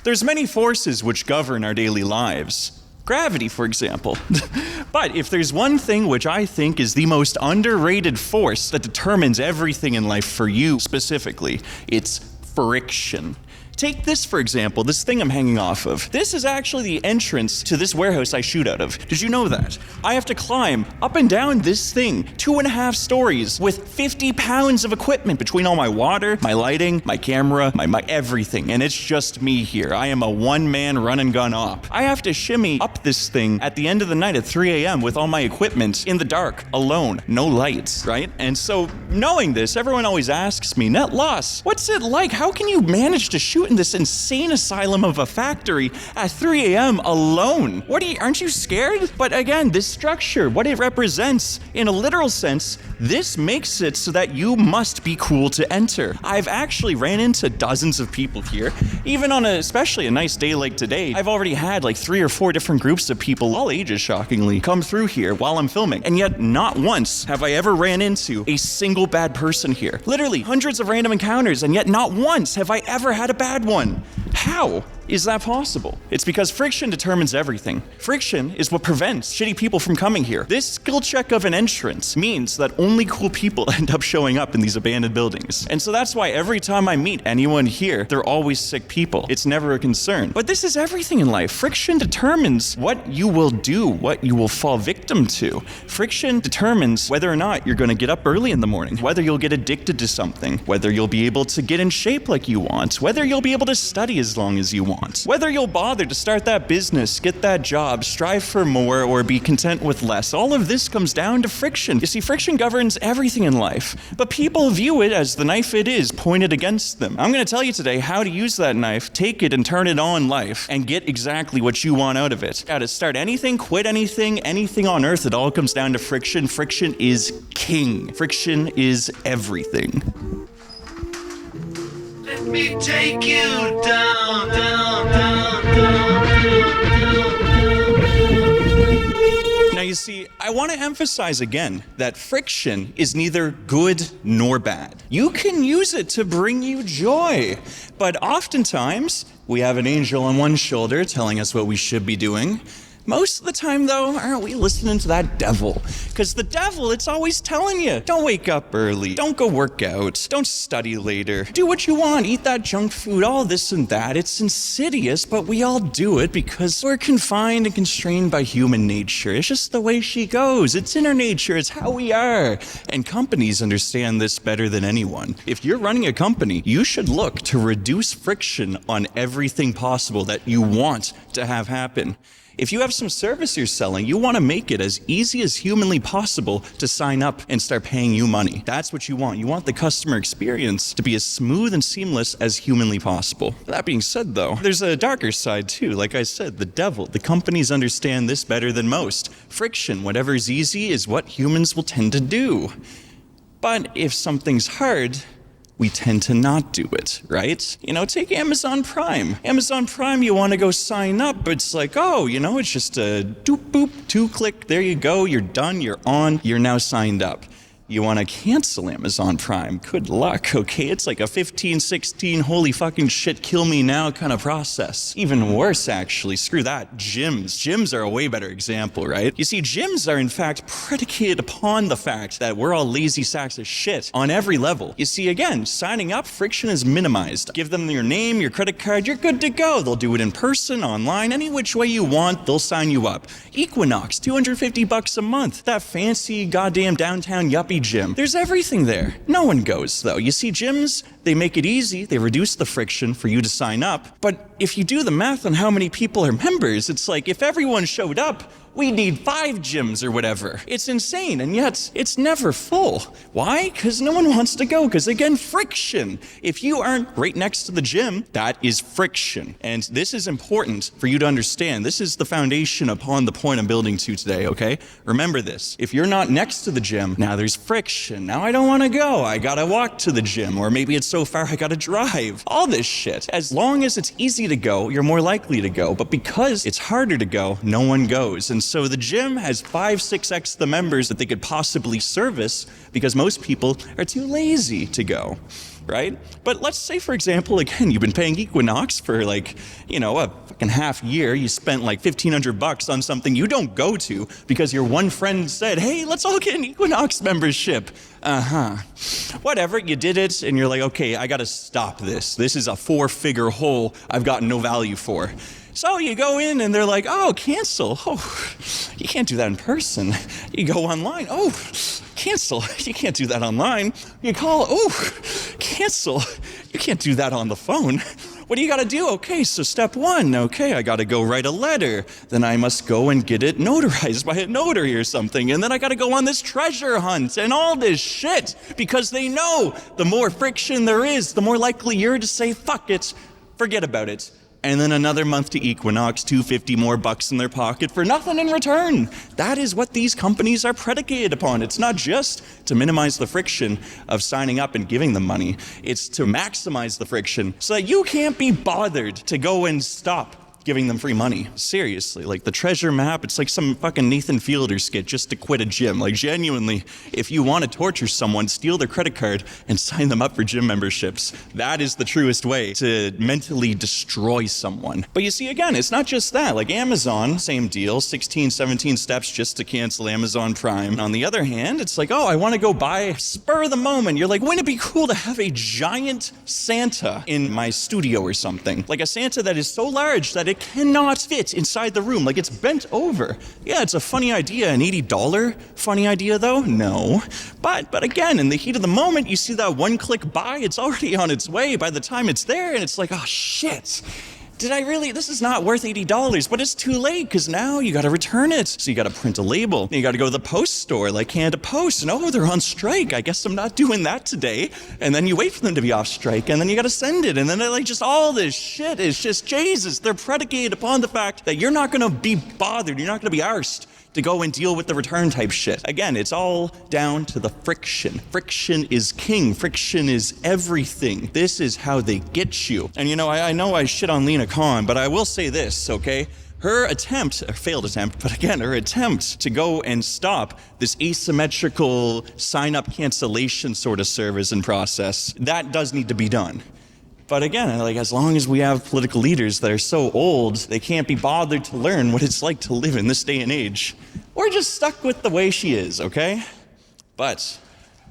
There's many forces which govern our daily lives. Gravity, for example. But if there's one thing which I think is the most underrated force that determines everything in life for you specifically, it's friction. Take this, for example, this thing I'm hanging off of. This is actually the entrance to this warehouse I shoot out of. Did you know that? I have to climb up and down this thing, 2.5 stories, with 50 pounds of equipment between all my water, my lighting, my camera, my everything. And it's just me here. I am a one-man run and gun op. I have to shimmy up this thing at the end of the night at 3 a.m. with all my equipment in the dark, alone, no lights, right? And so, knowing this, everyone always asks me, Net Loss, what's it like? How can you manage to shoot in this insane asylum of a factory at 3 a.m. alone? Aren't you scared? But again, this structure, what it represents, in a literal sense, this makes it so that you must be cool to enter. I've actually ran into dozens of people here, even on especially a nice day like today. I've already had like 3 or 4 different groups of people, all ages shockingly, come through here while I'm filming. And yet not once have I ever ran into a single bad person here. Literally hundreds of random encounters, and yet not once have I ever had a bad one. How is that possible? It's because friction determines everything. Friction is what prevents shitty people from coming here. This skill check of an entrance means that only cool people end up showing up in these abandoned buildings. And so that's why every time I meet anyone here, they're always sick people. It's never a concern. But this is everything in life. Friction determines what you will do, what you will fall victim to. Friction determines whether or not you're going to get up early in the morning, whether you'll get addicted to something, whether you'll be able to get in shape like you want, whether you'll be able to study as long as you want, whether you'll bother to start that business, get that job, strive for more, or be content with less. All of this comes down to friction. You see, friction governs everything in life, but people view it as the knife it is pointed against them. I'm going to tell you today how to use that knife, take it and turn it on life, and get exactly what you want out of it. How to start anything, quit anything, anything on earth, it all comes down to friction. Friction is king. Friction is everything. Let me take you down, down, down, down, Now you see, I want to emphasize again that friction is neither good nor bad. You can use it to bring you joy, but oftentimes we have an angel on one shoulder telling us what we should be doing. Most of the time, though, aren't we listening to that devil? Because the devil, it's always telling you, don't wake up early, don't go work out, don't study later, do what you want, eat that junk food, all this and that. It's insidious, but we all do it because we're confined and constrained by human nature. It's just the way she goes. It's in our nature. It's how we are. And companies understand this better than anyone. If you're running a company, you should look to reduce friction on everything possible that you want to have happen. If you have some service you're selling, you want to make it as easy as humanly possible to sign up and start paying you money. That's what you want. You want the customer experience to be as smooth and seamless as humanly possible. That being said, though, there's a darker side too. Like I said, the devil. The companies understand this better than most. Friction, whatever's easy, is what humans will tend to do. But if something's hard, we tend to not do it, right? You know, take Amazon Prime. Amazon Prime, you want to go sign up, but it's like, oh, you know, it's just a doop boop, 2-click, there you go, you're done, you're on, you're now signed up. You want to cancel Amazon Prime, good luck, okay? It's like a 15, 16, holy fucking shit, kill me now kind of process. Even worse, actually, screw that, gyms. Gyms are a way better example, right? You see, gyms are in fact predicated upon the fact that we're all lazy sacks of shit on every level. You see, again, signing up, friction is minimized. Give them your name, your credit card, you're good to go. They'll do it in person, online, any which way you want, they'll sign you up. Equinox, $250 a month. That fancy goddamn downtown yuppie gym. There's everything there. No one goes, though. You see, gyms, they make it easy. They reduce the friction for you to sign up. But if you do the math on how many people are members, it's like if everyone showed up, we need 5 gyms or whatever. It's insane, and yet it's never full. Why? Because no one wants to go, because again, friction. If you aren't right next to the gym, that is friction. And this is important for you to understand. This is the foundation upon the point I'm building to today, okay? Remember this. If you're not next to the gym, now there's friction. Now I don't want to go. I gotta walk to the gym, or maybe it's so far I gotta drive. All this shit. As long as it's easy to go, you're more likely to go. But because it's harder to go, no one goes. And so the gym has 5-6x the members that they could possibly service because most people are too lazy to go. right? But let's say, for example, again, you've been paying Equinox for a fucking half year. You spent like $1,500 on something you don't go to because your one friend said, hey, let's all get an Equinox membership. Whatever, you did it, and you're like, okay, I gotta stop this. This is a 4-figure hole I've got no value for. So you go in and they're like, oh, cancel. Oh, you can't do that in person. You go online. Oh, cancel. You can't do that online. You call. Oh, cancel. You can't do that on the phone. What do you got to do? Okay, so step 1. Okay, I got to go write a letter. Then I must go and get it notarized by a notary or something. And then I got to go on this treasure hunt and all this shit. Because they know the more friction there is, the more likely you're to say, fuck it, forget about it. And then another month to Equinox, $250 more in their pocket for nothing in return. That is what these companies are predicated upon. It's not just to minimize the friction of signing up and giving them money. It's to maximize the friction so that you can't be bothered to go and stop giving them free money. Seriously, like the treasure map, it's like some fucking Nathan Fielder skit just to quit a gym. Like genuinely, if you want to torture someone, steal their credit card and sign them up for gym memberships. That is the truest way to mentally destroy someone. But you see, again, it's not just that. Like Amazon, same deal, 16, 17 steps just to cancel Amazon Prime. On the other hand, it's like, oh, I want to go buy spur of the moment. You're like, wouldn't it be cool to have a giant Santa in my studio or something? Like a Santa that is so large that it cannot fit inside the room, like it's bent over. Yeah, it's a funny idea, an $80 funny idea though? No. But again, in the heat of the moment, you see that one-click buy, it's already on its way by the time it's there, and it's like, oh shit. This is not worth $80, but it's too late because now you got to return it. So you got to print a label. You got to go to the post store like Canada Post. And oh, they're on strike. I guess I'm not doing that today. And then you wait for them to be off strike and then you got to send it. And then like just all this shit is just Jesus. They're predicated upon the fact that you're not going to be bothered. You're not going to be arsed to go and deal with the return type shit. Again, it's all down to the friction. Friction is king. Friction is everything. This is how they get you. And I know I shit on Lena Khan, but I will say this, okay? Her failed attempt to go and stop this asymmetrical sign-up cancellation sort of service and process, that does need to be done. But again, like as long as we have political leaders that are so old, they can't be bothered to learn what it's like to live in this day and age, we're just stuck with the way she is, okay? But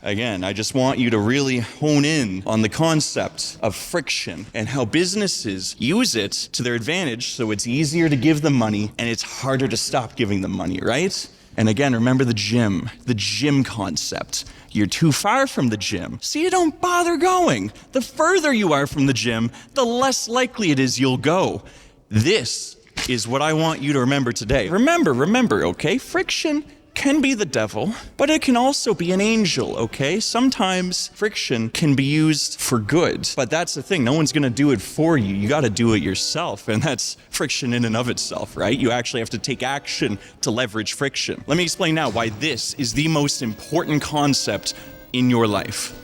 again, I just want you to really hone in on the concept of friction and how businesses use it to their advantage so it's easier to give them money and it's harder to stop giving them money, right? And again, remember the gym concept. You're too far from the gym, so you don't bother going. The further you are from the gym, the less likely it is you'll go. This is what I want you to remember today. Remember, okay? Friction can be the devil, but it can also be an angel, okay? Sometimes friction can be used for good, but that's the thing. No one's gonna do it for you. You gotta do it yourself, and that's friction in and of itself, right? You actually have to take action to leverage friction. Let me explain now why this is the most important concept in your life.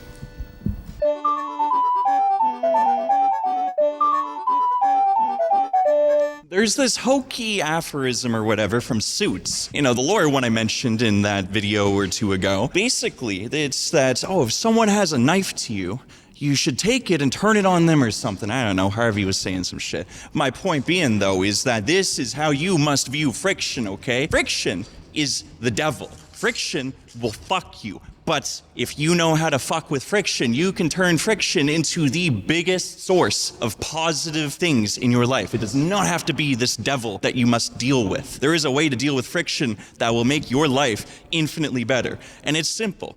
There's this hokey aphorism or whatever from Suits. The lawyer one I mentioned in that video or two ago. Basically, it's that, if someone has a knife to you, you should take it and turn it on them or something. I don't know, Harvey was saying some shit. My point being, though, is that this is how you must view friction, okay? Friction is the devil. Friction will fuck you. But if you know how to fuck with friction, you can turn friction into the biggest source of positive things in your life. It does not have to be this devil that you must deal with. There is a way to deal with friction that will make your life infinitely better. And it's simple.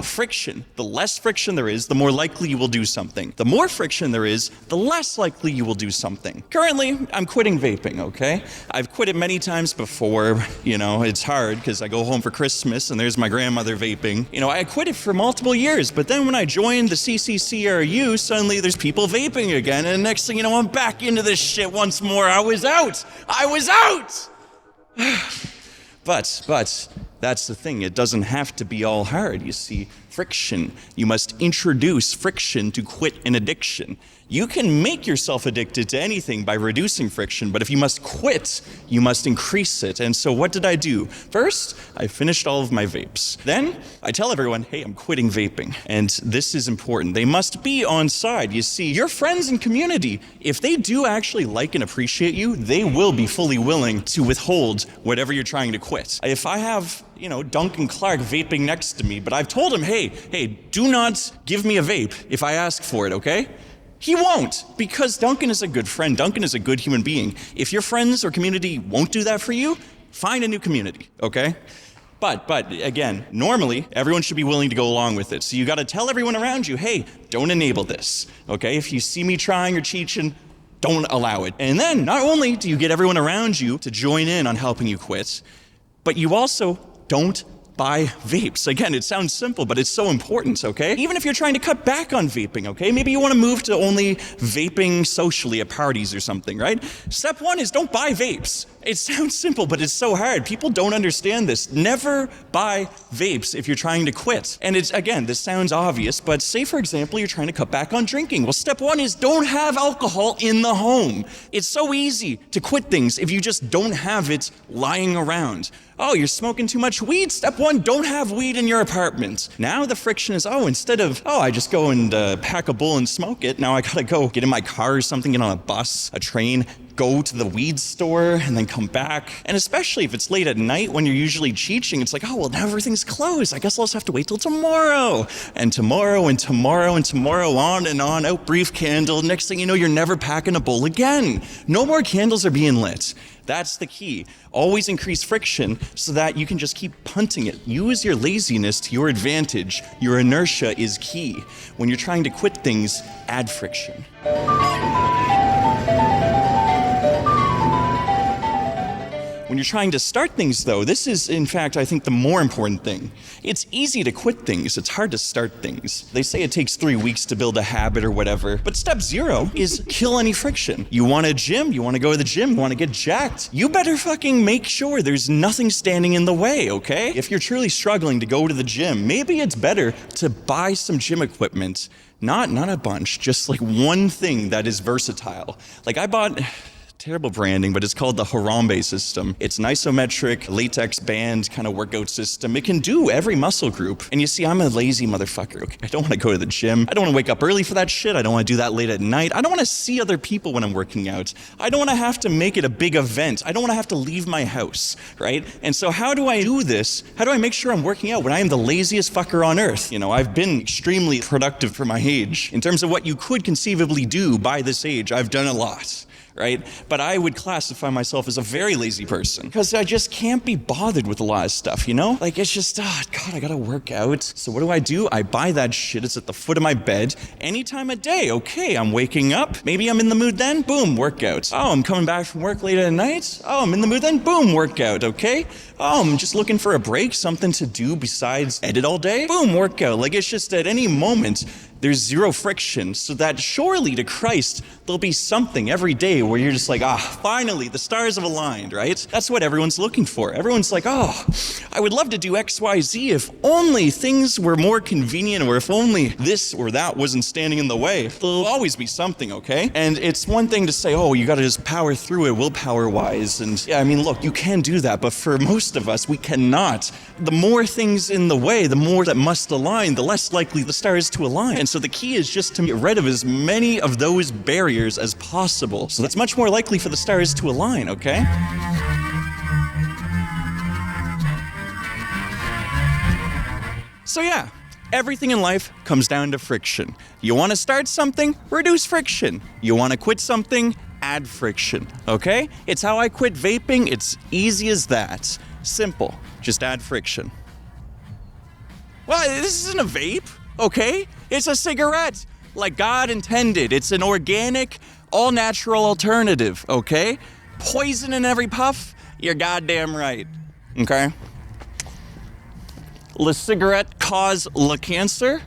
Friction. The less friction there is, the more likely you will do something. The more friction there is, the less likely you will do something. Currently, I'm quitting vaping, okay? I've quit it many times before. It's hard because I go home for Christmas and there's my grandmother vaping. I quit it for multiple years, but then when I joined the CCCRU, suddenly there's people vaping again, and next thing you know, I'm back into this shit once more. I was out! But that's the thing, it doesn't have to be all hard. You see, friction. You must introduce friction to quit an addiction. You can make yourself addicted to anything by reducing friction, but if you must quit, you must increase it. And so what did I do? First, I finished all of my vapes. Then, I tell everyone, hey, I'm quitting vaping. And this is important. They must be on side. You see, your friends and community, if they do actually like and appreciate you, they will be fully willing to withhold whatever you're trying to quit. If I have Duncan Clark vaping next to me, but I've told him, hey, do not give me a vape if I ask for it, okay? He won't, because Duncan is a good friend. Duncan is a good human being. If your friends or community won't do that for you, find a new community, okay? But again, normally, everyone should be willing to go along with it. So you gotta tell everyone around you, hey, don't enable this, okay? If you see me trying or teaching, don't allow it. And then, not only do you get everyone around you to join in on helping you quit, but you also don't buy vapes. Again, it sounds simple, but it's so important, okay? Even if you're trying to cut back on vaping, okay? Maybe you want to move to only vaping socially at parties or something, right? Step one is don't buy vapes. It sounds simple, but it's so hard. People don't understand this. Never buy vapes if you're trying to quit. And it's, again, this sounds obvious, but say, for example, you're trying to cut back on drinking. Well, step one is don't have alcohol in the home. It's so easy to quit things if you just don't have it lying around. Oh, you're smoking too much weed? Step one, don't have weed in your apartment. Now the friction is, instead of, I just go and pack a bowl and smoke it, now I gotta go get in my car or something, get on a bus, a train, go to the weed store, and then come back. And especially if it's late at night when you're usually cheeching, it's like, now everything's closed. I guess I'll just have to wait till tomorrow. And tomorrow, and tomorrow, and tomorrow, on and on, out brief candle. Next thing you know, you're never packing a bowl again. No more candles are being lit. That's the key. Always increase friction so that you can just keep punting it. Use your laziness to your advantage. Your inertia is key. When you're trying to quit things, add friction. When you're trying to start things, though, this is, in fact, I think the more important thing. It's easy to quit things. It's hard to start things. They say it takes 3 weeks to build a habit or whatever. But step 0 is kill any friction. You want a gym? You want to go to the gym? You want to get jacked? You better fucking make sure there's nothing standing in the way, okay? If you're truly struggling to go to the gym, maybe it's better to buy some gym equipment. Not a bunch, just like one thing that is versatile. Like I bought... terrible branding, but it's called the Harambe system. It's an isometric, latex band kind of workout system. It can do every muscle group. And you see, I'm a lazy motherfucker, okay? I don't want to go to the gym. I don't want to wake up early for that shit. I don't want to do that late at night. I don't want to see other people when I'm working out. I don't want to have to make it a big event. I don't want to have to leave my house, right? And so how do I do this? How do I make sure I'm working out when I am the laziest fucker on earth? I've been extremely productive for my age. In terms of what you could conceivably do by this age, I've done a lot. Right? But I would classify myself as a very lazy person because I just can't be bothered with a lot of stuff, Like it's just, God, I gotta work out. So what do? I buy that shit. It's at the foot of my bed any time of day. Okay, I'm waking up. Maybe I'm in the mood then. Boom, workout. Oh, I'm coming back from work late at night. Oh, I'm in the mood then. Boom, workout. Okay. Oh, I'm just looking for a break, something to do besides edit all day. Boom, workout. Like it's just at any moment, there's zero friction, so that surely to Christ, there'll be something every day where you're just like, finally, the stars have aligned, right? That's what everyone's looking for. Everyone's like, I would love to do X, Y, Z if only things were more convenient, or if only this or that wasn't standing in the way. There'll always be something, okay? And it's one thing to say, you gotta just power through it willpower-wise. And yeah, look, you can do that, but for most of us, we cannot. The more things in the way, the more that must align, the less likely the stars to align. And so the key is just to get rid of as many of those barriers as possible. So that's much more likely for the stars to align, okay? So yeah, everything in life comes down to friction. You want to start something? Reduce friction. You want to quit something? Add friction, okay? It's how I quit vaping. It's easy as that. Simple. Just add friction. Well, this isn't a vape, okay? It's a cigarette, like God intended. It's an organic, all-natural alternative, okay? Poison in every puff? You're goddamn right, okay? Le cigarette cause le cancer?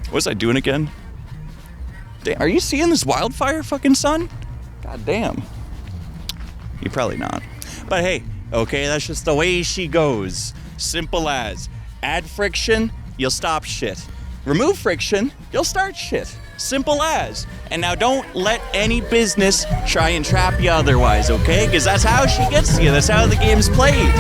What was I doing again? Damn, are you seeing this wildfire, fucking sun? God damn. You're probably not. But hey, okay, that's just the way she goes. Simple as. Add friction, you'll stop shit. Remove friction, you'll start shit. Simple as. And now don't let any business try and trap you otherwise, okay? Because that's how she gets you. That's how the game's played.